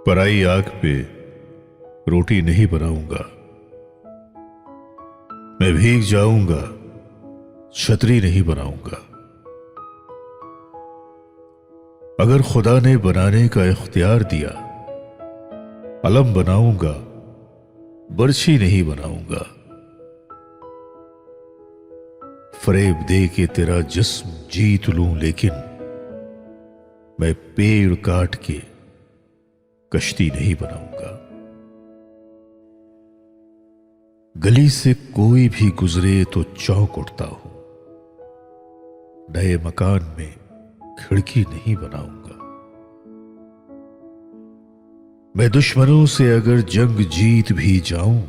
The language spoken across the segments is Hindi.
पराई आग पे रोटी नहीं बनाऊंगा। मैं भीग जाऊंगा, छतरी नहीं बनाऊंगा। अगर खुदा ने बनाने का इख्तियार दिया, अलम बनाऊंगा, बर्छी नहीं बनाऊंगा। फरेब दे के तेरा जिस्म जीत लूं, लेकिन मैं पेड़ काट के कश्ती नहीं बनाऊंगा। गली से कोई भी गुजरे तो चौंक उठता हूं। नए मकान में खिड़की नहीं बनाऊंगा। मैं दुश्मनों से अगर जंग जीत भी जाऊं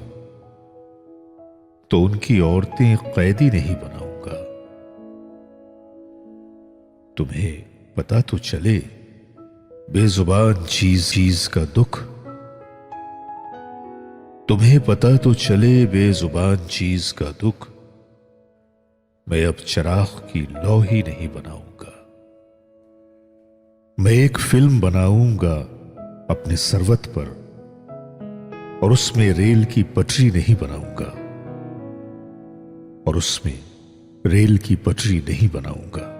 तो उनकी औरतें कैदी नहीं बनाऊंगा। तुम्हें पता तो चले बेजुबान चीज का दुख। तुम्हें पता तो चले बेजुबान चीज का दुख। मैं अब चिराग की लौ ही नहीं बनाऊंगा। मैं एक फिल्म बनाऊंगा अपने सरवत पर, और उसमें रेल की पटरी नहीं बनाऊंगा। और उसमें रेल की पटरी नहीं बनाऊंगा।